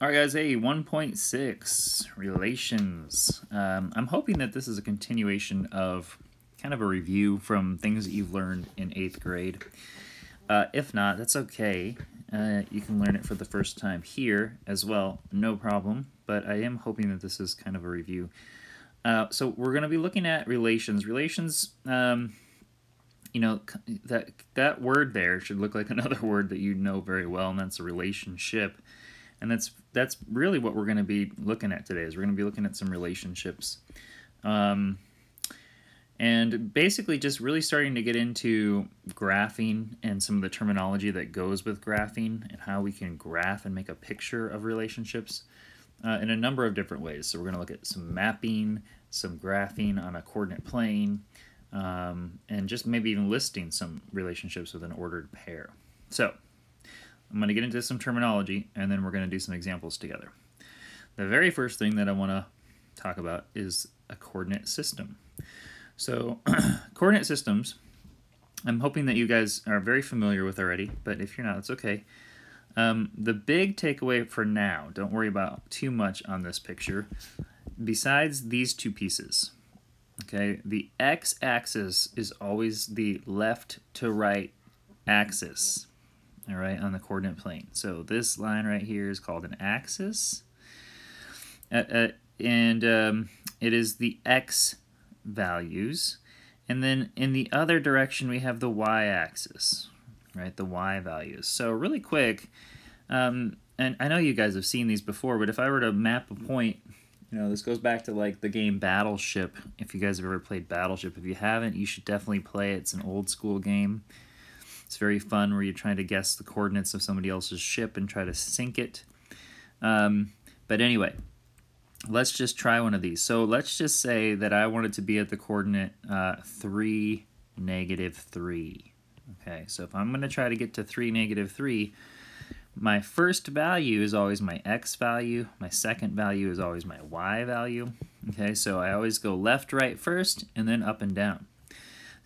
Alright guys, hey, 1.6, relations. I'm hoping that this is a continuation of kind of a review from things that you've learned in 8th grade. If not, that's okay. You can learn it for the first time here as well, no problem. But I am hoping that this is kind of a review. So we're going to be looking at relations. Relations, you know, that word there should look like another word that you know very well, and that's a relationship. And that's really what we're going to be looking at today. Is we're going to be looking at some relationships, and basically just really starting to get into graphing and some of the terminology that goes with graphing and how we can graph and make a picture of relationships in a number of different ways. So we're going to look at some mapping, some graphing on a coordinate plane, and just maybe even listing some relationships with an ordered pair. So I'm going to get into some terminology, and then we're going to do some examples together. The very first thing that I want to talk about is a coordinate system. So coordinate systems, I'm hoping that you guys are very familiar with already, but if you're not, it's okay. The big takeaway for now, don't worry about too much on this picture, besides these two pieces. Okay, the x-axis is always the left to right axis. All right, on the coordinate plane. So this line right here is called an axis, and it is the x values, and then in the other direction we have the y-axis, right, the y values. So really quick, and I know you guys have seen these before, but if I were to map a point, you know, this goes back to like the game Battleship. If you guys have ever played Battleship, if you haven't, you should definitely play it. It's an old school game. It's very fun where you're trying to guess the coordinates of somebody else's ship and try to sink it. But anyway, let's just try one of these. So let's just say that I wanted to be at the coordinate 3, -3. Okay, so if I'm going to try to get to 3, -3, my first value is always my x value. My second value is always my y value. Okay, so I always go left, right first, and then up and down.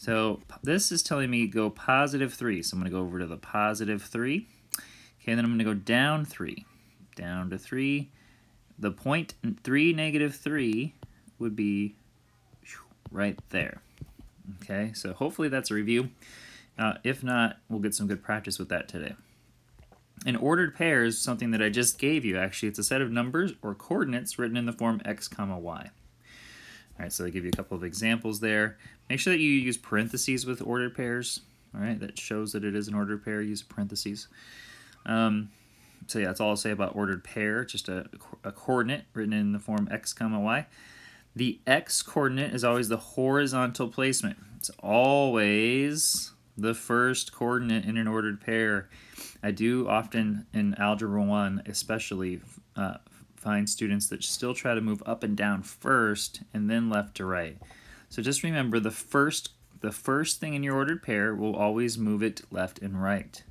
So this is telling me go +3. So I'm going to go over to the +3. Okay, then I'm going to go down 3. Down to 3. The point 3, -3 would be right there. Okay, so hopefully that's a review. If not, we'll get some good practice with that today. An ordered pair is something that I just gave you. Actually, it's a set of numbers or coordinates written in the form x, y. All right, so they give you a couple of examples there. Make sure that you use parentheses with ordered pairs. All right, that shows that it is an ordered pair. Use parentheses. So yeah, that's all I'll say about ordered pair. Just a coordinate written in the form x, y. The x coordinate is always the horizontal placement. It's always the first coordinate in an ordered pair. I do often in Algebra 1 especially find students that still try to move up and down first and then left to right. So just remember the first thing in your ordered pair will always move it left and right.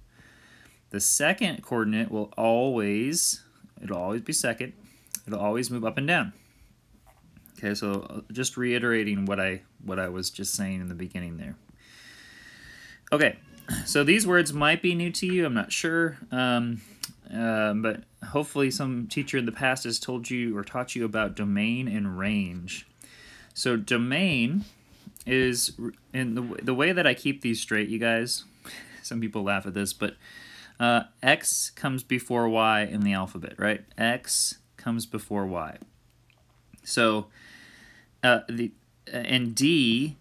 The second coordinate will always be second. It'll always move up and down. Okay, so just reiterating what I was just saying in the beginning there. Okay, so these words might be new to you, I'm not sure, but hopefully some teacher in the past has told you or taught you about domain and range. So domain is, in the way that I keep these straight, you guys, some people laugh at this, but x comes before y in the alphabet, right? X comes before y. So and D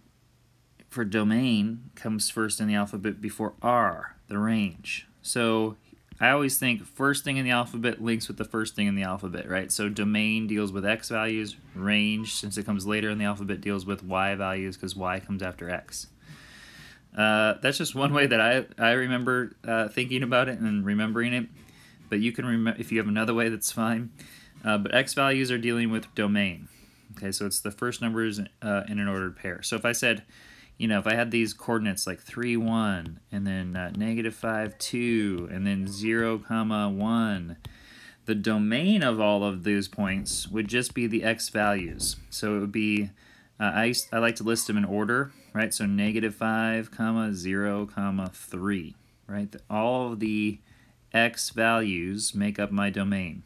for domain comes first in the alphabet before R, the range. So I always think first thing in the alphabet links with the first thing in the alphabet, right? So domain deals with x values, range, since it comes later in the alphabet, deals with y values because y comes after x. That's just one way that I remember thinking about it and remembering it, but you can remember if you have another way, that's fine. But x values are dealing with domain. Okay, so it's the first numbers in an ordered pair. So if I said, you know, if I had these coordinates like 3, 1, and then -5, 2, and then 0, 1, the domain of all of those points would just be the x values. So it would be, I like to list them in order, right? So -5, 0, 3, right? All of the x values make up my domain.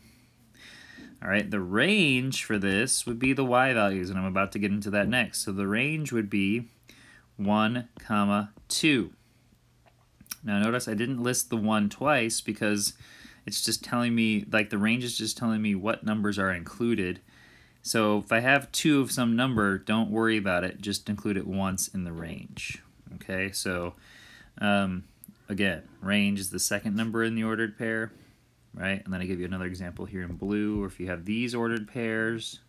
All right, the range for this would be the y values, and I'm about to get into that next. So the range would be 1, 2. Now notice I didn't list the 1 twice because it's just telling me, like the range is just telling me what numbers are included. So if I have 2 of some number, don't worry about it, just include it once in the range. Okay, so again, range is the second number in the ordered pair, right? And then I give you another example here in blue, or if you have these ordered pairs,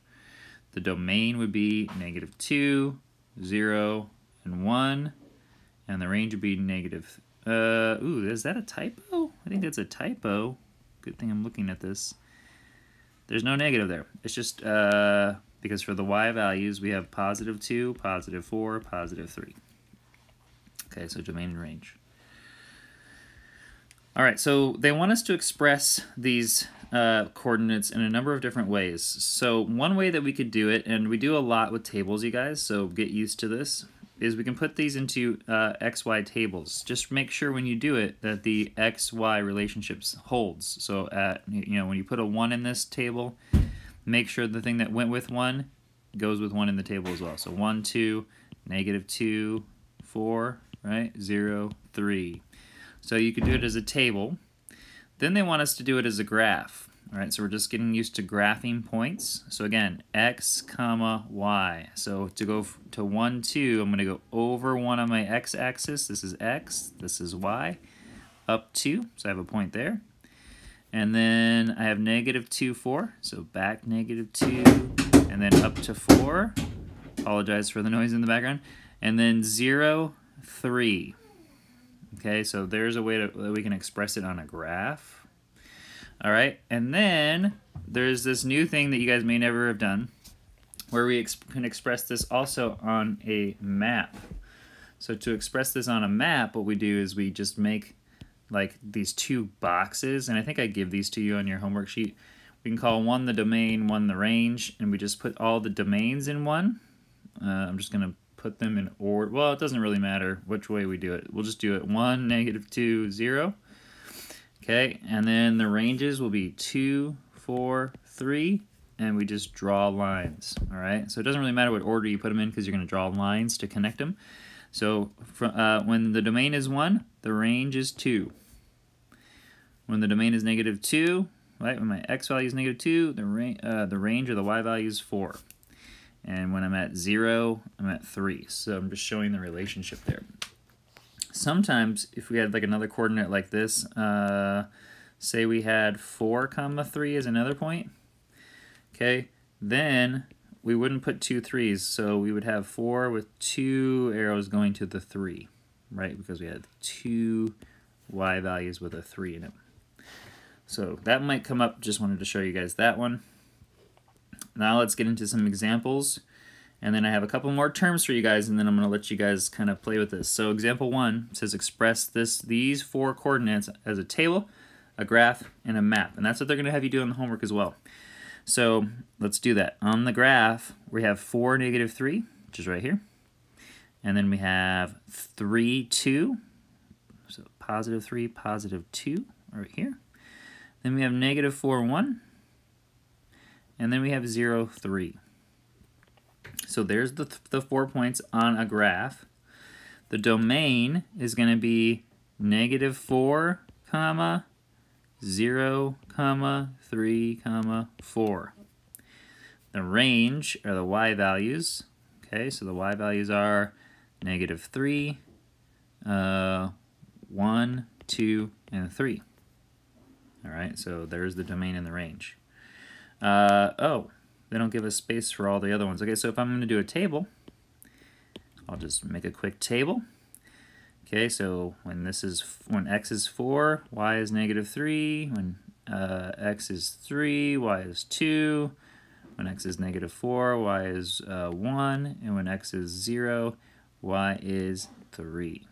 the domain would be -2, 0, and 1, and the range would be negative. Ooh, is that a typo? I think that's a typo. Good thing I'm looking at this. There's no negative there. It's just because for the y values we have +2, +4, +3. Okay, so domain and range. All right, so they want us to express these coordinates in a number of different ways. So one way that we could do it, and we do a lot with tables, you guys, so get used to this, is we can put these into XY tables. Just make sure when you do it that the XY relationships holds. So when you put a 1 in this table, make sure the thing that went with 1 goes with 1 in the table as well. So 1, 2, -2, 4, right? 0, 3. So you could do it as a table. Then they want us to do it as a graph. All right, so we're just getting used to graphing points. So again, x, y. So to go to 1, 2, I'm going to go over one on my x-axis. This is x, this is y, up 2. So I have a point there. And then I have -2, 4. So back -2, and then up to 4. Apologize for the noise in the background. And then 0, 3. Okay, so there's a way that we can express it on a graph. All right, and then there's this new thing that you guys may never have done where we can express this also on a map. So to express this on a map, what we do is we just make like these 2 boxes, and I think I give these to you on your homework sheet. We can call one the domain, one the range, and we just put all the domains in one. I'm just going to put them in order. Well, it doesn't really matter which way we do it. We'll just do it 1, -2, 0. Okay, and then the ranges will be 2, 4, 3, and we just draw lines. All right, so it doesn't really matter what order you put them in because you're going to draw lines to connect them. So when the domain is 1, the range is 2. When the domain is -2, right? When my x value is -2, the range or the y value is 4. And when I'm at 0, I'm at 3. So I'm just showing the relationship there. Sometimes, if we had like another coordinate like this, say we had 4, 3 as another point, okay, then we wouldn't put 2 3s. So we would have 4 with 2 arrows going to the 3, right? Because we had 2 y values with a 3 in it. So that might come up. Just wanted to show you guys that one. Now let's get into some examples, and then I have a couple more terms for you guys, and then I'm going to let you guys kind of play with this. So example 1 says express these 4 coordinates as a table, a graph, and a map. And that's what they're going to have you do in the homework as well. So let's do that. On the graph, we have 4, -3, which is right here. And then we have 3, 2. So +3, +2 right here. Then we have -4, 1. And then we have 0, 3. So there's the 4 points on a graph. The domain is going to be -4, 0, 3, 4. The range are the y values. Okay, so the y values are -3, 1, 2, and 3. All right, so there's the domain and the range. Oh, they don't give us space for all the other ones. Okay, so if I'm going to do a table, I'll just make a quick table. Okay, so when x is 4, y is -3. When x is 3, y is 2. When x is -4, y is 1. And when x is 0, y is 3.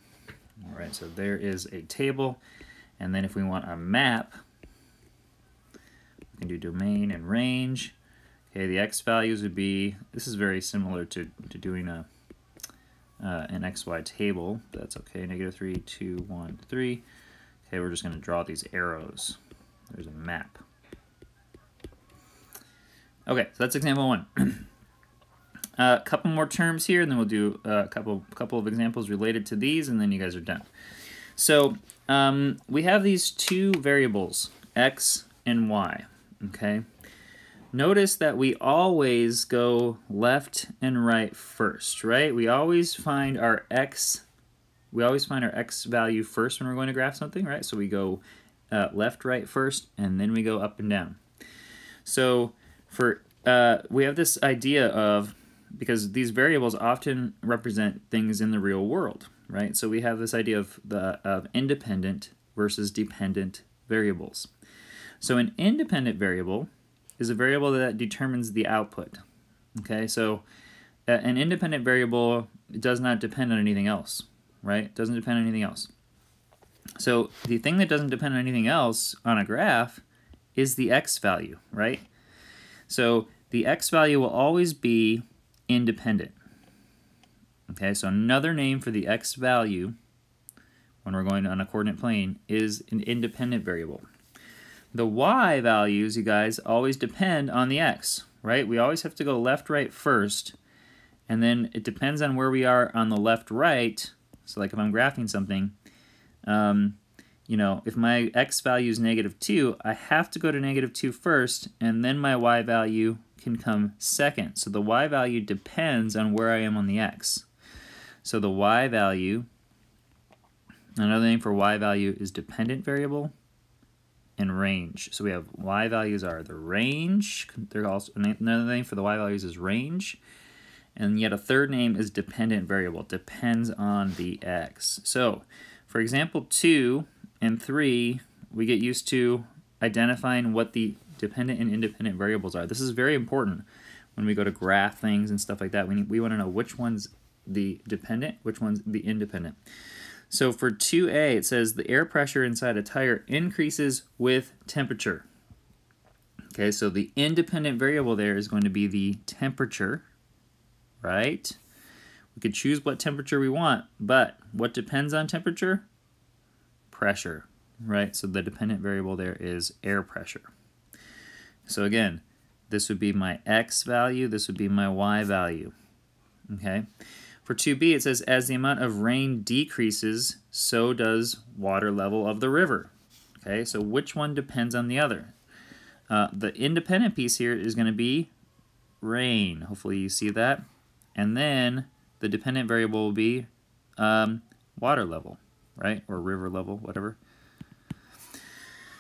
All right, so there is a table. And then if we want a map, we can do domain and range. Okay, the x values would be, this is very similar to doing an XY table. That's okay, -3, 2, 1, 3. Okay, we're just going to draw these arrows. There's a map. Okay, so that's example 1. A couple more terms here, and then we'll do a couple of examples related to these, and then you guys are done. So we have these two variables, x and y, okay? Notice that we always go left and right first, right? We always find our x value first when we're going to graph something, right? So we go left, right first, and then we go up and down. So for we have this idea of, because these variables often represent things in the real world, right? So we have this idea of independent versus dependent variables. So an independent variable is a variable that determines the output. Okay, so an independent variable does not depend on anything else, right? It doesn't depend on anything else. So the thing that doesn't depend on anything else on a graph is the x value, right? So the x value will always be independent. Okay, so another name for the x value when we're going on a coordinate plane is an independent variable. The y values, you guys, always depend on the x, right? We always have to go left, right first, and then it depends on where we are on the left, right. So like if I'm graphing something, you know, if my x value is -2, I have to go to -2 first, and then my y value can come second. So the y value depends on where I am on the x. So the y value, another name for y value is dependent variable and range. So we have y values are the range. They're also, another name for the y values is range. And yet a third name is dependent variable. Depends on the x. So for example 2 and 3, we get used to identifying what the dependent and independent variables are. This is very important when we go to graph things and stuff like that. We want to know which one's the dependent, which one's the independent. So for 2a, it says the air pressure inside a tire increases with temperature. Okay, so the independent variable there is going to be the temperature, right? We could choose what temperature we want, but what depends on temperature? Pressure, right? So the dependent variable there is air pressure. So again, this would be my x value, this would be my y value, okay? For 2b, it says, as the amount of rain decreases, so does water level of the river. Okay, so which one depends on the other? The independent piece here is going to be rain. Hopefully you see that. And then the dependent variable will be water level, right? Or river level, whatever.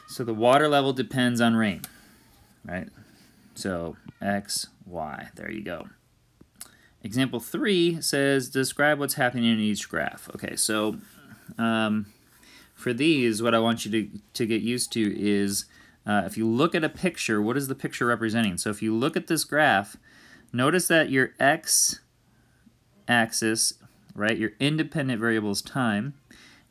So the water level depends on rain, right? So x, y, there you go. Example 3 says, describe what's happening in each graph. Okay, so for these, what I want you to get used to is, if you look at a picture, what is the picture representing? So if you look at this graph, notice that your x-axis, right, your independent variable is time,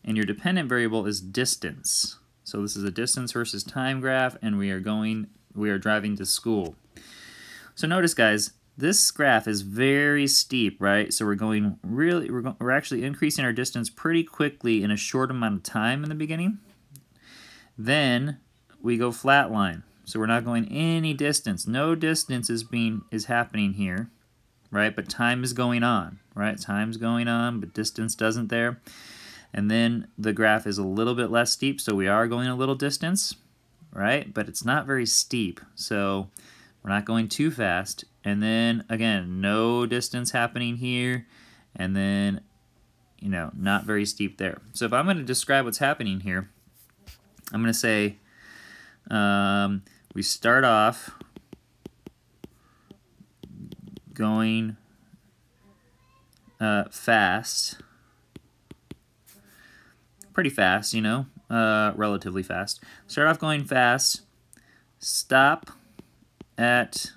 and your dependent variable is distance. So this is a distance versus time graph, and we are driving to school. So notice, guys, this graph is very steep, right? So we're actually increasing our distance pretty quickly in a short amount of time in the beginning. Then we go flatline. So we're not going any distance. No distance is happening here, right? But time is going on, right? Time's going on, but distance doesn't there. And then the graph is a little bit less steep, so we are going a little distance, right? But it's not very steep, so we're not going too fast. And then, again, no distance happening here, and then, you know, not very steep there. So if I'm going to describe what's happening here, I'm going to say we start off going fast, pretty fast, you know, relatively fast. Start off going fast, stop at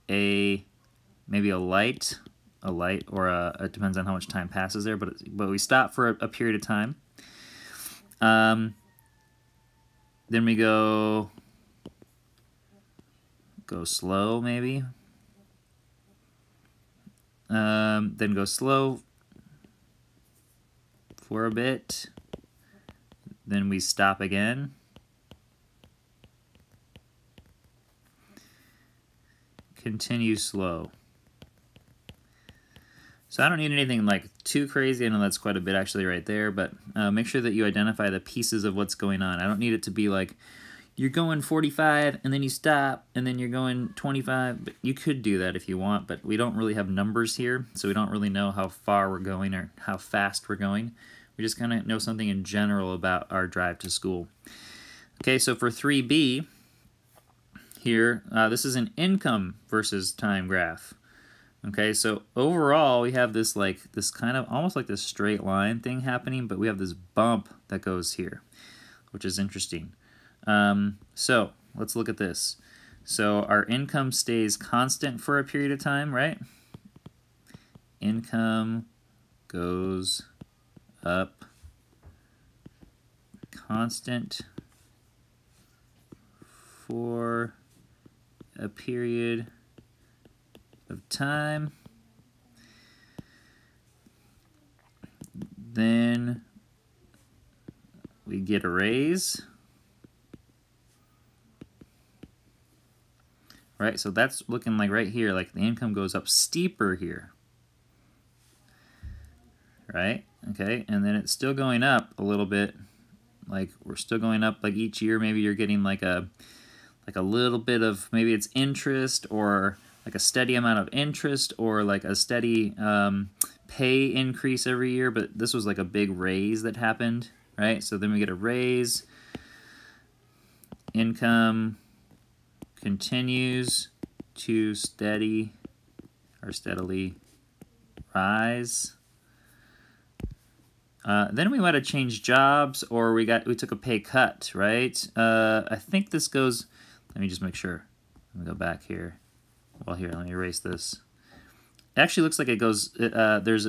maybe a light, or it depends on how much time passes there, but we stop for a period of time. Then we go slow, maybe. Then go slow for a bit. Then we stop again. continue slow. So I don't need anything like too crazy. I know that's quite a bit actually right there, but make sure that you identify the pieces of what's going on. I don't need it to be like you're going 45 and then you stop and then you're going 25. But you could do that if you want, but we don't really have numbers here, so we don't really know how far we're going or how fast we're going. We just kind of know something in general about our drive to school. Okay, so for 3B here, this is an income versus time graph. Okay, so overall we have this kind of almost like this straight line thing happening, but we have this bump that goes here, which is interesting. So let's look at this. So our income stays constant for a period of time, right? Income goes up, constant for a period of time. Then we get a raise. Right, so that's looking like right here, like the income goes up steeper here. Right, okay, and then it's still going up a little bit. Like we're still going up like each year. Maybe you're getting like a little bit of, maybe it's interest or like a steady amount of interest or like a steady pay increase every year, but this was like a big raise that happened, right? So then we get a raise, income continues to steadily rise. Then we might have changed jobs, or we took a pay cut, right? I think this goes, let me just make sure. Let me go back here. Well, here, let me erase this. It actually looks like it goes,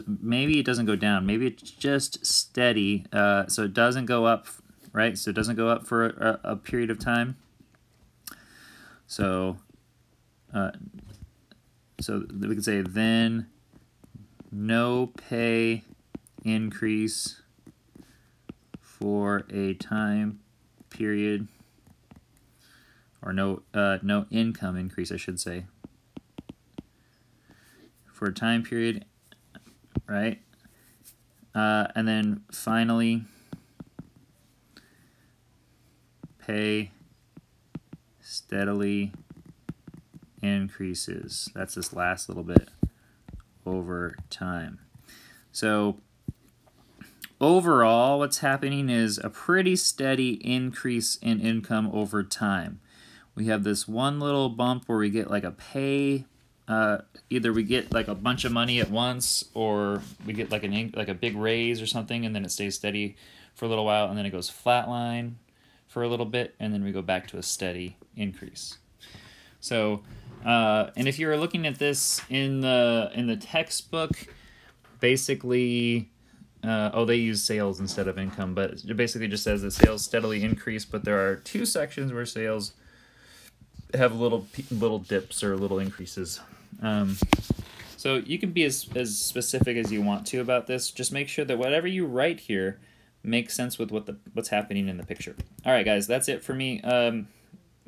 maybe it doesn't go down. Maybe it's just steady, so it doesn't go up, right? So it doesn't go up for a period of time. So, so we could say then no pay increase for a time period, or no income increase, I should say, for a time period, right? And then finally, pay steadily increases. That's this last little bit over time. So overall, what's happening is a pretty steady increase in income over time. We have this one little bump where we get like a pay, either we get like a bunch of money at once, or we get like a big raise or something, and then it stays steady for a little while, and then it goes flatline for a little bit, and then we go back to a steady increase. So, and if you're looking at this in the textbook, basically, they use sales instead of income, but it basically just says that sales steadily increase, but there are two sections where sales have little dips or little increases. So you can be as specific as you want to about this. Just make sure that whatever you write here makes sense with what's happening in the picture. All right, guys, that's it for me.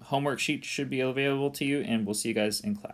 Homework sheet should be available to you, and we'll see you guys in class.